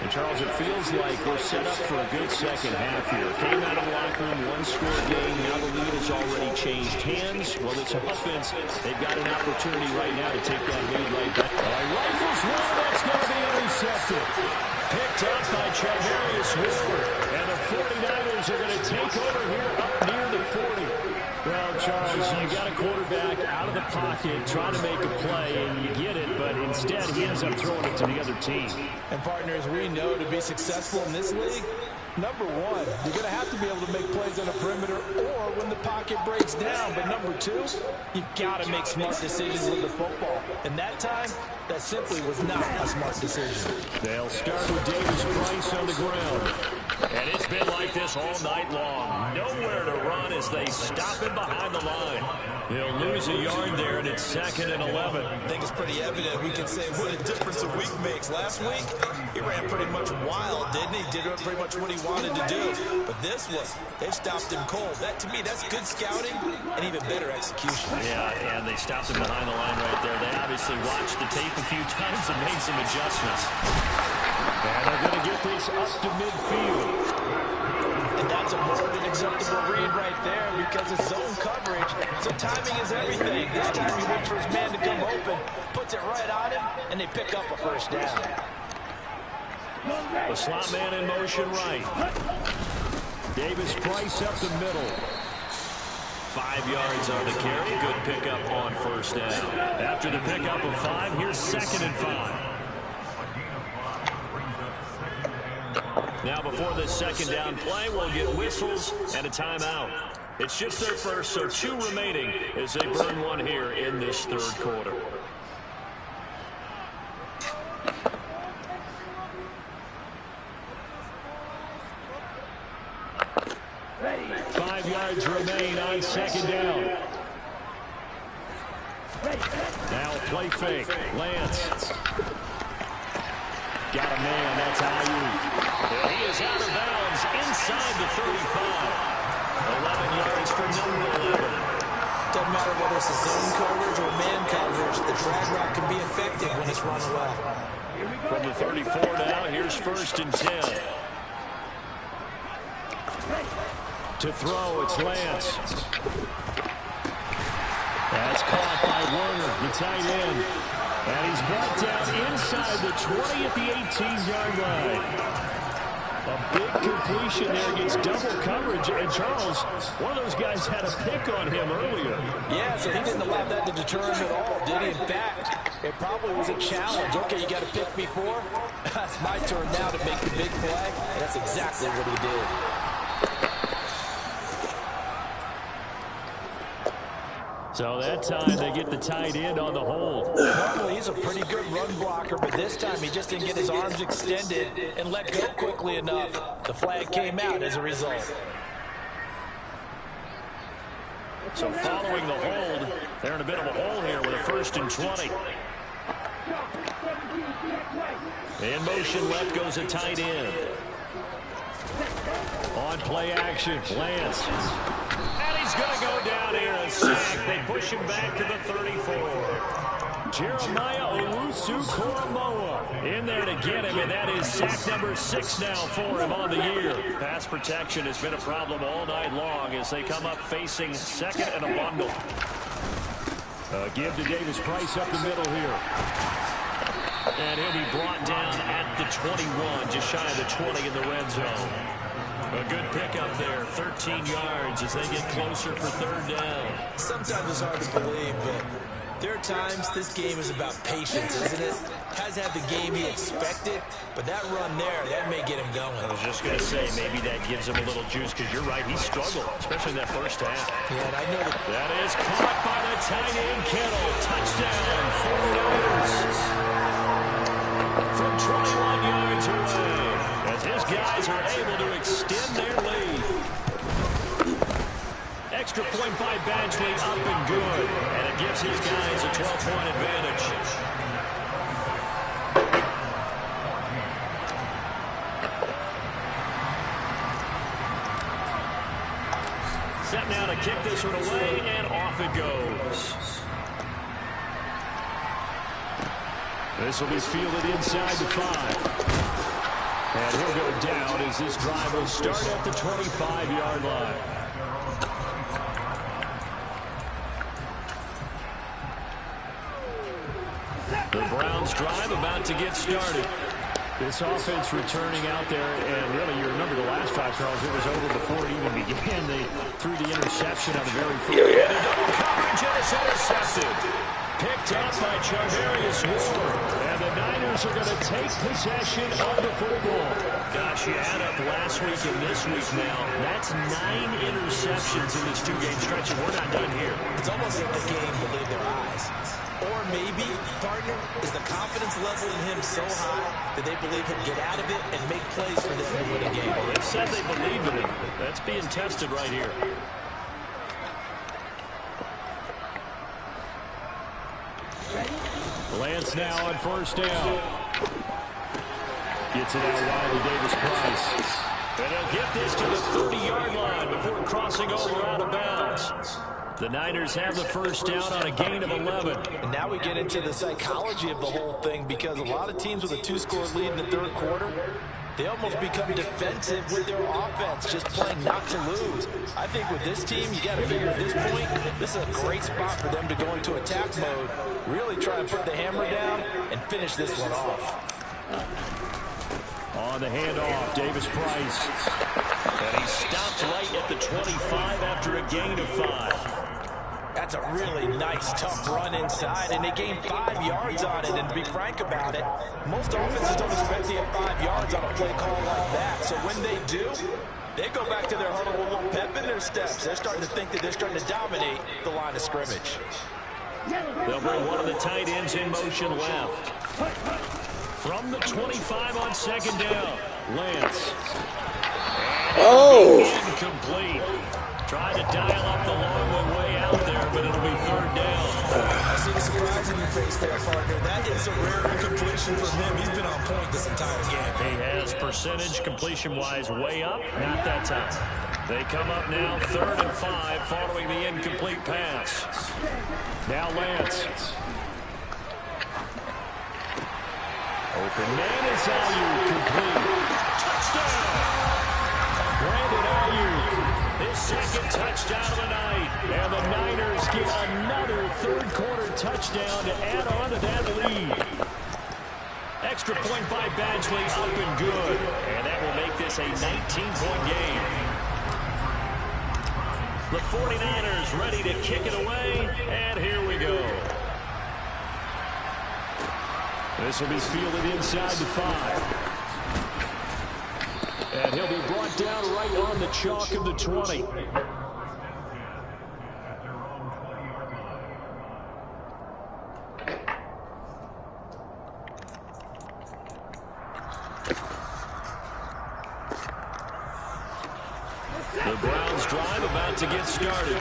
And Charles, it feels like we're set up for a good second half here. Came out of the locker room, one-score game. Now the lead has already changed hands. Well, it's offense. They've got an opportunity right now to take that lead right back. Rifles one, that's going to be intercepted. Picked up by Charvarius Ward. And the 49ers are going to take over here up near the 40. Well, Charles, you got a quarterback out of the pocket trying to make a play, and you get it, but instead he ends up throwing it to the other team. And partners, we know to be successful in this league, number one, you're going to have to be able to make plays on the perimeter or when the pocket breaks down. But number two, you've got to make smart decisions with the football. And that time, that simply was not a smart decision. They'll start with Davis Price on the ground. And it's been like this all night long. Nowhere to run as they stop him behind the line. They'll lose a yard there, and it's 2nd and 11. I think it's pretty evident. We can say what a difference a week makes. Last week, he ran pretty much wild, didn't he? Did pretty much what he wanted to do. But this one, they stopped him cold. That, to me, that's good scouting and even better execution. Yeah, and they stopped him behind the line right there. They obviously watched the tape a few times and made some adjustments. And they're going to get this up to midfield. And that's a more than acceptable read right there because it's zone coverage. So timing is everything. This time he waits for his man to come open, puts it right on him, and they pick up a first down. The slot man in motion right. Davis Price up the middle. 5 yards on the carry. Good pickup on first down. After the pickup of 5, here's 2nd and 5. Now before this second down play, we'll get whistles and a timeout. It's just their first, so 2 remaining as they burn one here in this third quarter. Ready. 5 yards remaining. on second down. Now play fake. Lance. Got a man. That's Ayuk. He is out of bounds inside the 35. 11 yards for number 11. Doesn't matter whether it's a zone coverage or man coverage. The drag route can be effective when it's run well. From the 34 now, here's 1st and 10. To throw, it's Lance. That's caught by Werner, the tight end. And he's brought down inside the 20 at the 18-yard line. A big completion there against double coverage. And Charles, one of those guys had a pick on him earlier. Yeah, so he didn't allow that to deter him at all, did he? In fact, it probably was a challenge. Okay, you got to pick me for? It's my turn now to make the big play. And that's exactly what he did. So that time they get the tight end on the hold. Normally he's a pretty good run blocker, but this time he just didn't get his arms extended and let go quickly enough. The flag came out as a result. So following the hold, they're in a bit of a hole here with a 1st and 20. In motion left goes a tight end. On play action, Lance. And he's going to go down here, a sack. They push him back to the 34. Jeremiah Owusu-Koramoah in there to get him, and that is sack number 6 now for him on the year. Pass protection has been a problem all night long as they come up facing 2nd and a bundle. Give to Davis Price up the middle here. And he'll be brought down at the 21, just shy of the 20 in the red zone. A good pickup there, 13 yards as they get closer for 3rd down. Sometimes it's hard to believe, but there are times this game is about patience, isn't it? Has had the game he expected, but that run there, that may get him going. I was just going to say, maybe that gives him a little juice, because you're right, he struggled, especially in that first half. Yeah, and I know that is caught by the tight end Kittle. Touchdown, 49ers. From 21 yards away, as his guys are able to extend their lead. Extra point by Badgley, up and good. And it gives his guys a 12-point advantage. Set now to kick this one away, and off it goes. This will be fielded inside the 5. And he'll go down as this drive will start at the 25-yard line. The Browns drive about to get started. This offense returning out there, and really, you remember the last drive, Charles, it was over before it even began. They threw the interception on the very first. Yeah. The double coverage, and it's intercepted. Picked up by Charvarius Ward. And the Niners are going to take possession of the football. Gosh, you add up last week and this week now. That's 9 interceptions in this 2-game stretch, and we're not done here. it's almost like the game believed their eyes. Or maybe, partner, is the confidence level in him so high that they believe he'll get out of it and make plays for them to win a game. Well, they said they believe in him. That's being tested right here. Lance now on 1st down. Gets it out wide to Davis Price. And he'll get this to the 30-yard line before crossing over out of bounds. The Niners have the 1st down on a gain of 11. And now we get into the psychology of the whole thing, because a lot of teams with a 2-score lead in the 3rd quarter, they almost become defensive with their offense, just playing not to lose. I think with this team, you got to figure at this point, this is a great spot for them to go into attack mode, really try and put the hammer down and finish this one off. On the handoff, Davis Price. And he stopped right at the 25 after a gain of 5. That's a really nice, tough run inside, and they gained 5 yards on it. And to be frank about it, most offenses don't expect to get 5 yards on a play call like that. So when they do, they go back to their huddle with a little pep in their steps. They're starting to think that they're starting to dominate the line of scrimmage. They'll bring one of the tight ends in motion left. From the 25 on 2nd down, Lance. Oh! Incomplete. Trying to dial up the long way out there, but it'll be third down. I see the surprise in your face there, partner. That is a rare incompletion from him. He's been on point this entire game. He has percentage completion-wise way up. Not that time. They come up now 3rd and 5 following the incomplete pass. Now Lance. Open man is Ayuk, complete. Touchdown! Brandon Ayuk. His second touchdown of the night. And the Niners get another third-quarter touchdown to add on to that lead. Extra point by Badgley, up and good. And that will make this a 19-point game. The 49ers ready to kick it away. And here we go. This will be fielded inside the 5. And he'll be brought down right on the chalk of the 20. The Browns drive about to get started.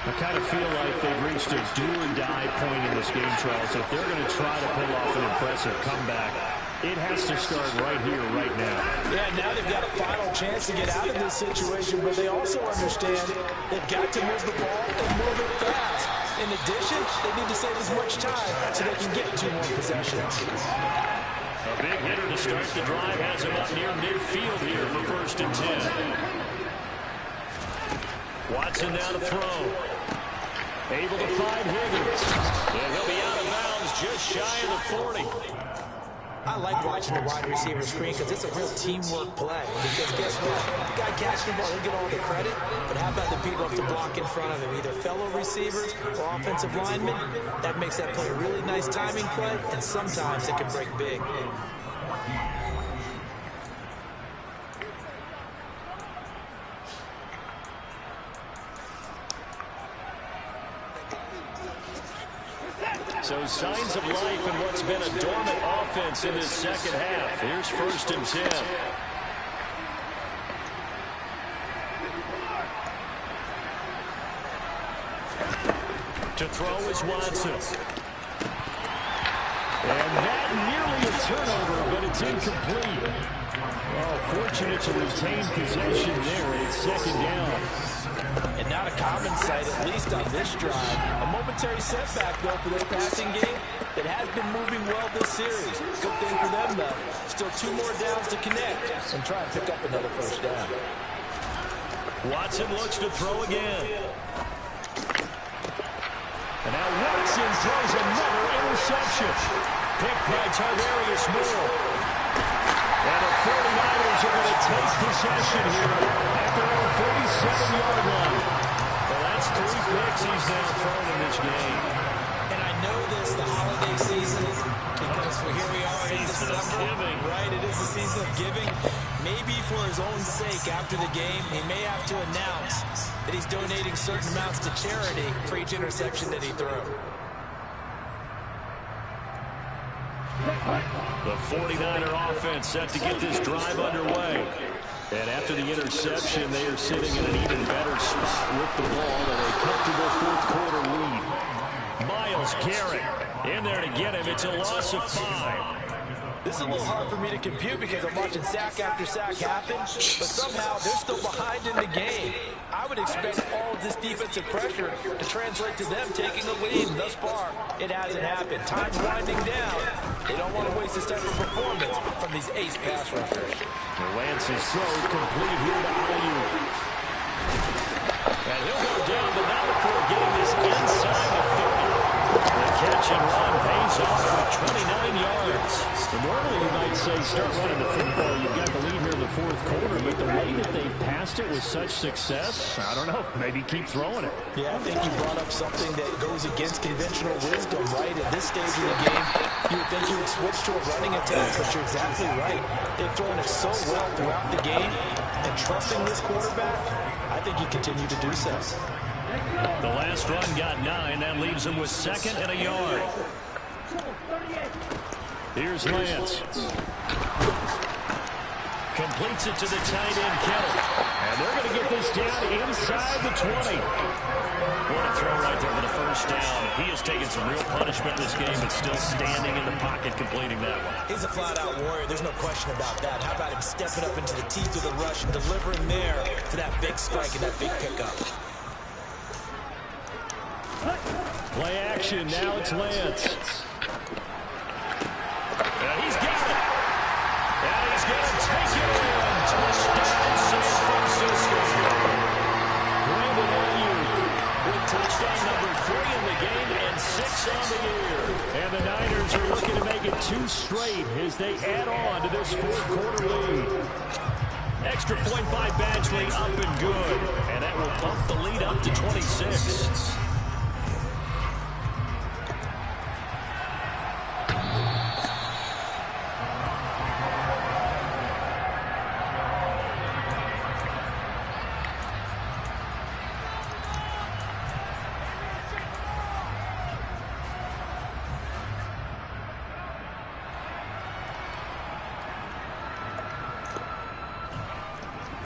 I kind of feel like they've reached a do-or-die point in this game, Charles. If they're going to try to pull off an impressive comeback, it has to start right here, right now. Yeah, now they've got a final chance to get out of this situation, but they also understand they've got to move the ball and move it fast. In addition, they need to save as much time so they can get 2 more possessions. A big hitter to start the drive has him up near midfield here for 1st and 10. Watson now to throw. Able to find Higgins. And he'll be out of bounds just shy of the 40. I like watching the wide receiver screen because it's a real teamwork play. Because guess what? The guy catching the ball, he'll get all the credit. But how about the people up to block in front of him? Either fellow receivers or offensive linemen. That makes that play a really nice timing play. And sometimes it can break big. So signs of life in what's been a dormant offense in this second half. Here's 1st and 10. To throw is Watson. And that nearly a turnover, but it's incomplete. Oh, fortunate to retain possession there. It's 2nd down. And not a common sight, at least on this drive. A momentary setback, though, for this passing game that has been moving well this series. Good thing for them, though. Still 2 more downs to connect and try and pick up another 1st down. Watson looks to throw again. And now Watson throws another interception. Picked by Tarvarius Moore. And the 49ers are going to take possession here at their own 47-yard line. Well, that's 3 picks he's now thrown in this game. And I know this, the holiday season, because here we are in December. Right, it is the season of giving. Maybe for his own sake, after the game, he may have to announce that he's donating certain amounts to charity for each interception that he threw. The 49er offense set to get this drive underway. And after the interception, they are sitting in an even better spot with the ball and a comfortable 4th-quarter lead. Myles Garrett in there to get him. It's a loss of 5. This is a little hard for me to compute because I'm watching sack after sack happen, but somehow they're still behind in the game. I would expect all of this defensive pressure to translate to them taking a lead. Thus far, it hasn't happened. Time's winding down. They don't want to waste this type of performance from these ace pass rushers. Lance's throw complete here to Ayuk. And he'll go down, but not before getting this inside the 30. The catch and run pays off for 29 yards. So normally you might say start running the football. You've got the lead here in the 4th quarter, but the way that they passed it with such success, I don't know, maybe keep throwing it. Yeah, I think you brought up something that goes against conventional wisdom, right? At this stage of the game, you would think you would switch to a running attack, but you're exactly right. They've thrown it so well throughout the game, and trusting this quarterback, I think you continue to do so. The last run got 9. That leaves him with 2nd and a yard. Here's Lance. Completes it to the tight end, Kittle. And they're going to get this down inside the 20. What a throw right there for the first down. He has taken some real punishment in this game, but still standing in the pocket, completing that one. He's a flat-out warrior. There's no question about that. How about him stepping up into the teeth of the rush and delivering there to that big strike and that big pickup? Play action. Now it's Lance. And he's got it. And he's going to take it in. Touchdown, San Francisco. Brandon Ayuk with touchdown number 3 in the game and 6 on the year. And the Niners are looking to make it 2 straight as they add on to this fourth-quarter lead. Extra point by Badgley, up and good. And that will bump the lead up to 26.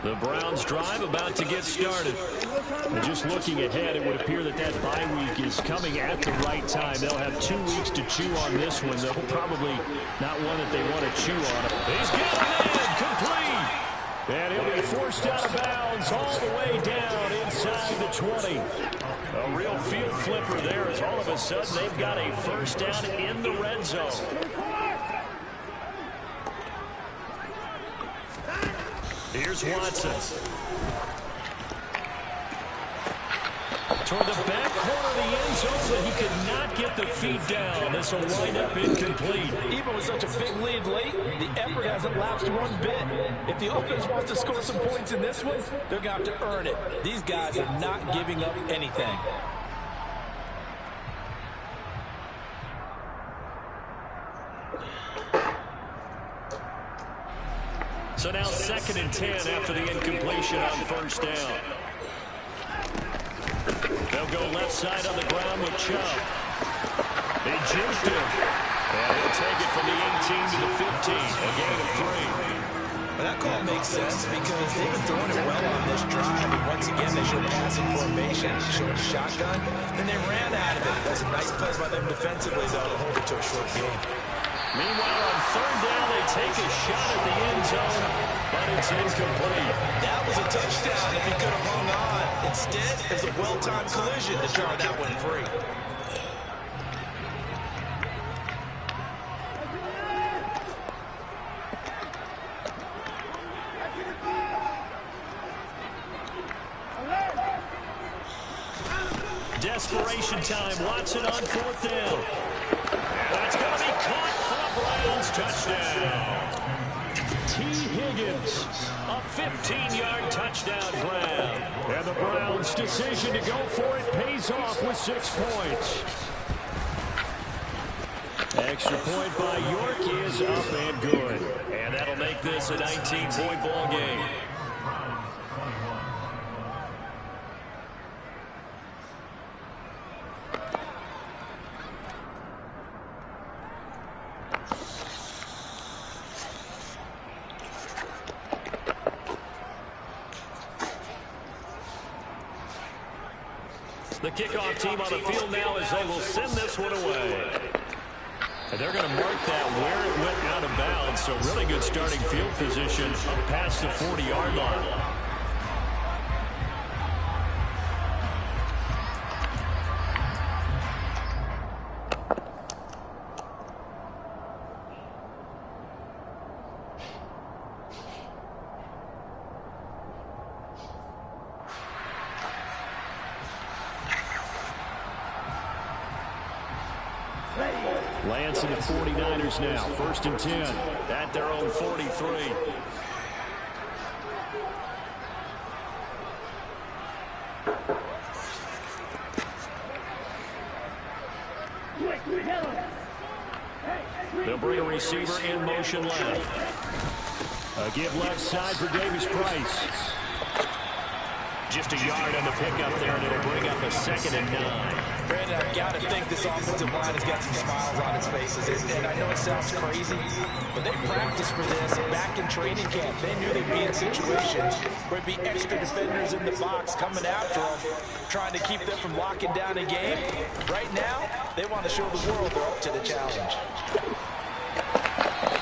The Browns drive about to get started. And just looking ahead, it would appear that that bye week is coming at the right time. They'll have 2 weeks to chew on this one, though probably not one that they want to chew on. He's got it in, complete. And he'll be forced out of bounds all the way down inside the 20. A real field flipper there as all of a sudden they've got a first down in the red zone. Here's Watson. Toward the back corner of the end zone, but he could not get the feet down. This will wind up incomplete. Even with such a big lead late, the effort hasn't lapsed one bit. If the offense wants to score some points in this one, they're going to have to earn it. These guys are not giving up anything. So now 2nd and 10 after the incompletion on first down. They'll go left side on the ground with Chubb. They juked him. And he'll take it from the 18 to the 15. A gain of 3. But that call makes sense because they've been throwing it well on this drive. And once again, they showed passing formation. They showed a shotgun. Then they ran out of it. That's a nice play by them defensively, though, to hold it to a short game. Meanwhile, on 3rd down, they take a shot at the end zone, but it's incomplete. That was a touchdown if he could have hung on. Instead, it was a well-timed collision to draw that one free. Desperation time. Watson on 4th down. And that's going to be caught for a Browns touchdown. T. Higgins, a 15-yard touchdown grab. And the Browns' decision to go for it pays off with 6 points. Extra point by York is up and good. And that'll make this a 19-point ball game. The kickoff team on the field now as they will send this one away. And they're going to mark that where it went out of bounds. So really good starting field position up past the 40-yard line. Lance and the 49ers now. 1st and 10 at their own 43. They'll bring a receiver in motion left. A give left side for Davis Price. Just a yard on the pickup there, and it'll bring up a 2nd and 9. Brandon, I've got to think this offensive line has got some smiles on its faces. And I know it sounds crazy, but they practiced for this back in training camp. They knew they'd be in situations where there'd be extra defenders in the box coming after them, trying to keep them from locking down a game. Right now, they want to show the world they're up to the challenge.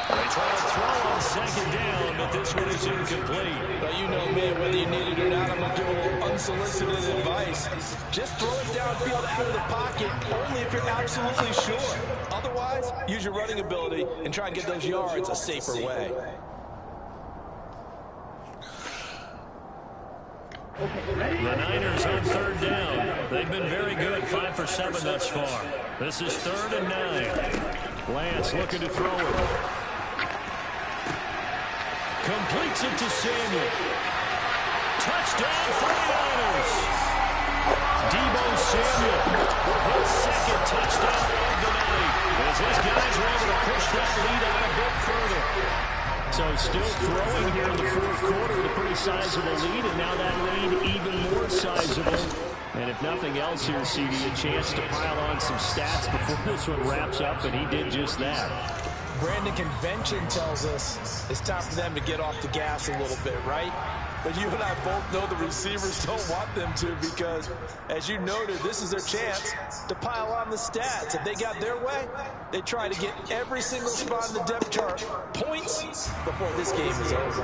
They try to throw on second down, but this one is incomplete. Well, you know me, whether you need it or not, I'm going to give a little unsolicited advice. Just throw it downfield out of the pocket, only if you're absolutely sure. Otherwise, use your running ability and try and get those yards a safer way. The Niners on third down. They've been very good, 5 for 7 thus far. This is 3rd and 9. Lance looking to throw it. Completes it to Samuel. Touchdown 49ers. Deebo Samuel with his second touchdown of the night. As his guys were able to push that lead out a bit further. So still throwing here in the 4th quarter with a pretty sizable lead, and now that lead even more sizable. And if nothing else here, CD, a chance to pile on some stats before this one wraps up, and he did just that. Brandon, convention tells us it's time for them to get off the gas a little bit, right? But you and I both know the receivers don't want them to because, as you noted, this is their chance to pile on the stats. If they got their way, they try to get every single spot in the depth chart points before this game is over.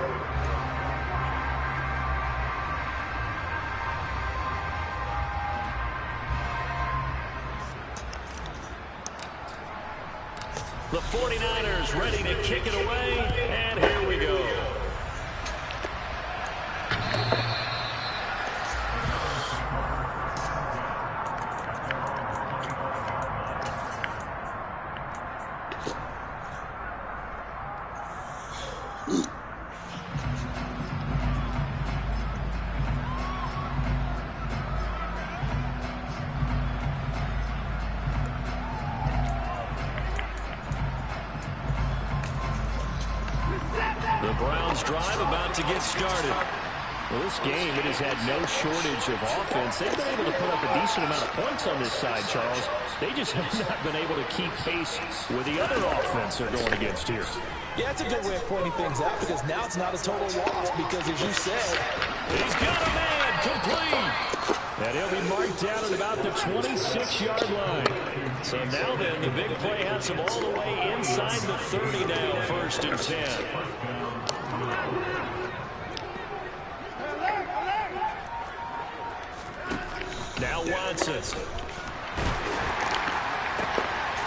The 49ers ready to kick it away, and here we go. The Browns drive about to get started. Well, this game, it has had no shortage of offense. They've been able to put up a decent amount of points on this side, Charles. They just have not been able to keep pace with the other offense they're going against here. Yeah, it's a good way of pointing things out because now it's not a total loss because, as you said, he's got a man complete. And he'll be marked down at about the 26-yard line. So now then, the big play has him all the way inside the 30 now, 1st and 10. Now Watson.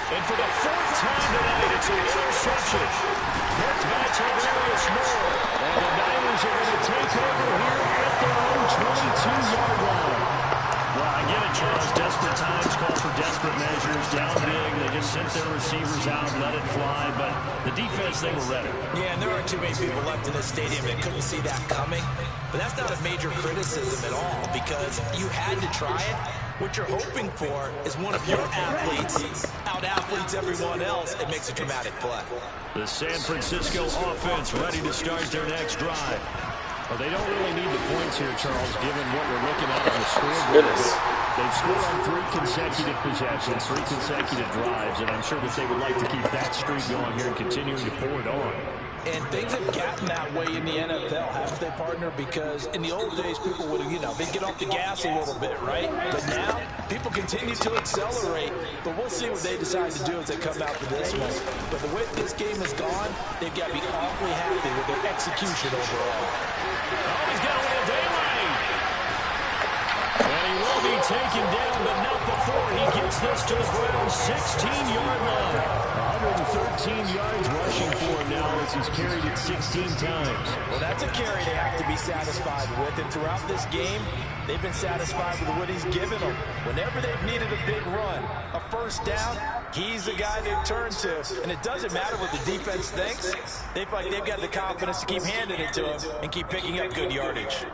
And for the 4th time tonight, it's an interception. Marked by Tavarius Moore. And the Niners are going to take over here at their own 22-yard line. Well, I get it, Charles. Desperate times call for desperate measures. Down big, they just sent their receivers out, let it fly. But the defense, they were ready. Yeah, and there aren't too many people left in this stadium that couldn't see that coming. But that's not a major criticism at all because you had to try it. What you're hoping for is one of your athletes out-athletes everyone else and makes a dramatic play. The San Francisco offense ready to start their next drive. Well, they don't really need the points here, Charles, given what we're looking at on the scoreboard. They've scored on 3 consecutive possessions, 3 consecutive drives, and I'm sure that they would like to keep that streak going here and continuing to pour it on. And things have gotten that way in the NFL, haven't they, partner? Because in the old days, people would, they'd get off the gas a little bit, right? But now, people continue to accelerate. But we'll see what they decide to do as they come out for this one. But the way this game has gone, they've got to be awfully happy with their execution overall. Oh, he's got a little daylight. And he will be taken down, but not before he gets this to the Browns' 16-yard line. 113 yards rushing for him now as he's carried it 16 times. Well, that's a carry they have to be satisfied with. And throughout this game, they've been satisfied with what he's given them. Whenever they've needed a big run, a 1st down, he's the guy they've turned to. And it doesn't matter what the defense thinks. They feel like they've got the confidence to keep handing it to him and keep picking up good yardage.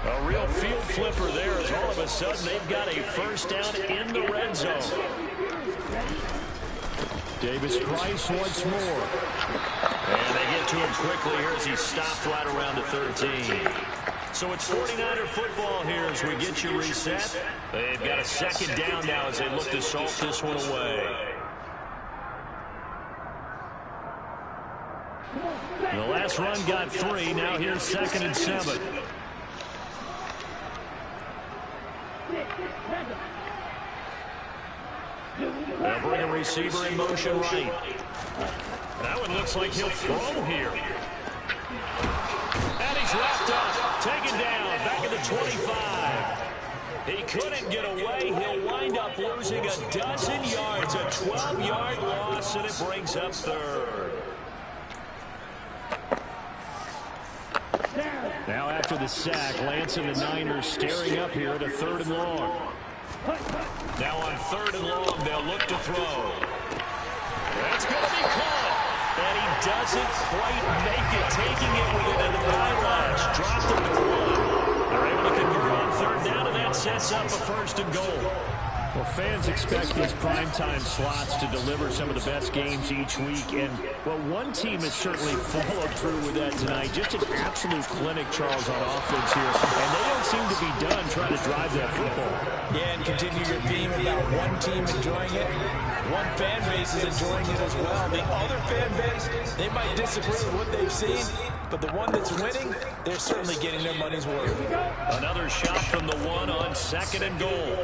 A real field flipper there as all of a sudden they've got a 1st down in the red zone. Davis Price once more. And they get to him quickly here as he stopped right around the 13. So it's 49er football here as we get you reset. They've got a second down now as they look to salt this one away. The last run got 3. Now here's 2nd and 7. They'll bring a receiver in motion right. That one looks like he'll throw here. And he's wrapped up, taken down, back at the 25. He couldn't get away. He'll wind up losing a dozen yards, a 12-yard loss, and it brings up 3rd. Now after the sack, Lance and the Niners staring up here at a 3rd and long. Now on 3rd and long, they'll look to throw. That's going to be caught. And he doesn't quite make it, taking it within an eyelash. Dropped at the 1. They're able to convert on 3rd down, and that sets up a 1st and goal. Well, fans expect these primetime slots to deliver some of the best games each week. And, well, one team has certainly followed through with that tonight. Just an absolute clinic, Charles, on offense here. And they don't seem to be done trying to drive that football. Yeah, and continue your theme about one team enjoying it. One fan base is enjoying it as well. The other fan base, they might disagree with what they've seen, but the one that's winning, they're certainly getting their money's worth. Another shot from the 1 on 2nd and goal.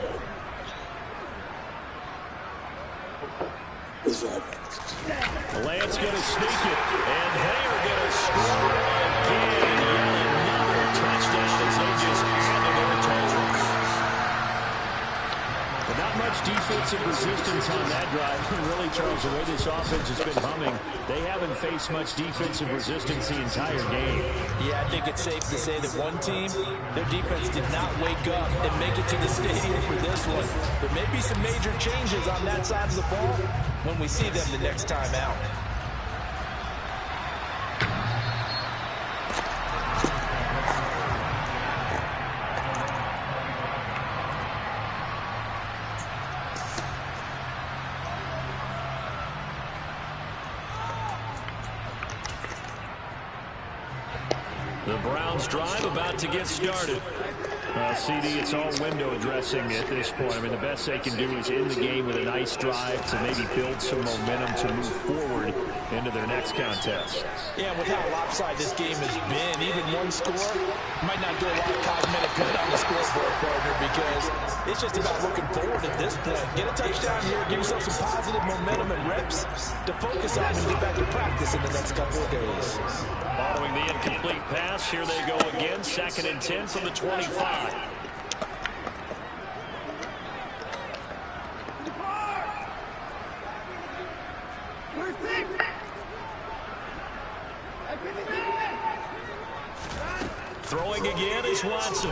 Lance going to sneak it, and they are going to score again. Another touchdown as they just handle their totals. But not much defensive resistance on that drive. Really, Charles, the way this offense has been humming, they haven't faced much defensive resistance the entire game. Yeah, I think it's safe to say that one team, their defense did not wake up and make it to the stadium for this one. There may be some major changes on that side of the ball when we see them the next time out. The Browns drive about to get started. Well, CD, it's all window dressing at this point. I mean, the best they can do is end the game with a nice drive to maybe build some momentum to move forward into their next contest. Yeah, with how lopsided this game has been, even one score might not do a lot of cosmetic good on the scoreboard, partner, because it's just about looking forward at this point. Get a touchdown here, give yourself some positive momentum and reps to focus on and get back to practice in the next couple of days. Following the incomplete pass, here they go again. 2nd and 10 from the 25. Throwing again is Watson.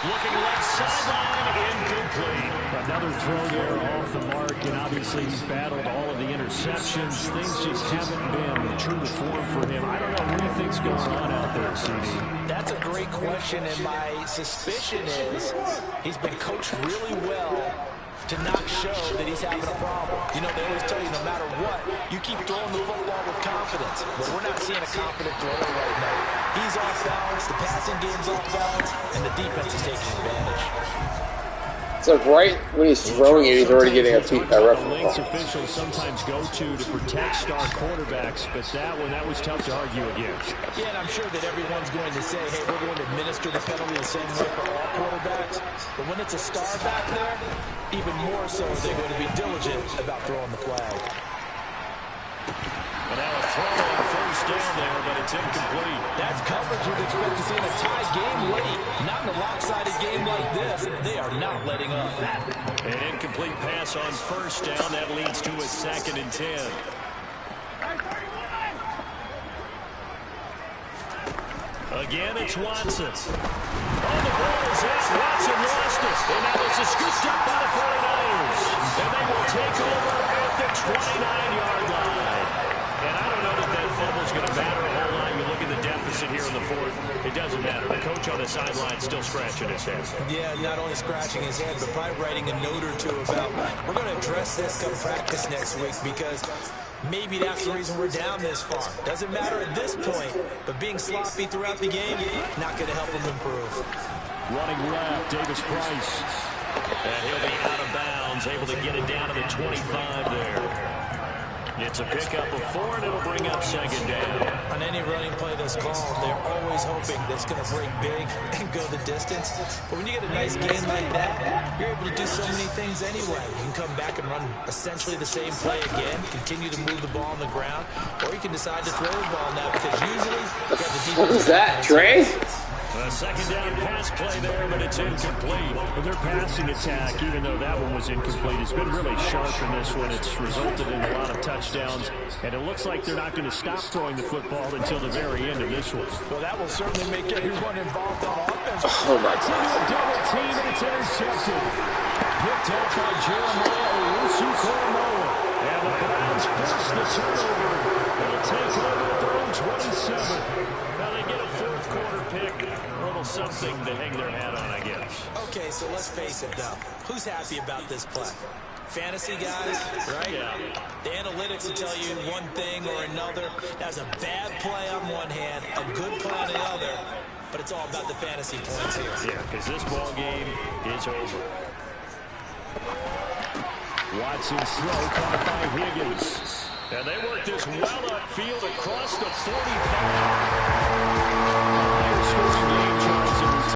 Looking left sideline, incomplete. Another throw there off the mark, and obviously he's battled all of the interceptions. Things just haven't been true to form for him. I don't know what do you think's going on out there, CD. That's a great question, and my suspicion is he's been coached really well to not show that he's having a problem. You know, they always tell you no matter what, you keep throwing the football with confidence. Well, we're not seeing a confident thrower right now. He's off balance, the passing game's off balance, and the defense is taking advantage. It's like right when he's throwing it, he's already getting a feet by referee. Lengths officials sometimes go to protect star quarterbacks, but that was tough to argue against. Yeah, and I'm sure that everyone's going to say, hey, we're going to administer the penalty the same way for all quarterbacks. But when it's a star back there, even more so they're going to be diligent about throwing the flag. And now a throw on 1st down there, but it's incomplete. That's coverage you'd expect to see in a tie game late. Not in a lopsided game like this. They are not letting up. An incomplete pass on 1st down. That leads to a 2nd and 10. Again, it's Watson. Oh, the ball is out. Watson lost it. And now this is scooped up by the 49ers. And they will take over at the 29-yard line. And I don't know that fumble's going to matter a whole lot. You look at the deficit here in the 4th. It doesn't matter. The coach on the sideline still scratching his head. Yeah, not only scratching his head, but probably writing a note or two about, we're going to address this come practice next week because Maybe that's the reason we're down this far. Doesn't matter at this point, but being sloppy throughout the game, not going to help them improve. Running left, Davis Price. And he'll be out of bounds, able to get it down to the 25 there. It's a pickup of 4, and it'll bring up second down. On any running play that's called, they're always hoping that's going to break big and go the distance. But when you get a nice gain like that, you're able to do so many things anyway. You can come back and run essentially the same play again, continue to move the ball on the ground, or you can decide to throw the ball now because usually you have the defense. What was that, Trey? A second down pass play there, but it's incomplete. Well, their passing attack, even though that one was incomplete, has been really sharp in this one. It's resulted in a lot of touchdowns, and it looks like they're not going to stop throwing the football until the very end of this one. Well, that will certainly make everyone involved on offense. Oh, my It's into a double team, and it's intercepted. Picked up by Jeremiah Owusu-Koramoah. And the Browns force the turnover. They'll take over at their own 27. Now they get a fourth quarter pick. A little something to hang their hat on, I guess. Okay, so let's face it, though. Who's happy about this play? Fantasy guys, right? Yeah. The analytics will tell you one thing or another. That's a bad play on one hand, a good play on the other, but it's all about the fantasy points here. Yeah, because this ball game is over. Watson's throw caught by Higgins. And they work this well upfield across the 45.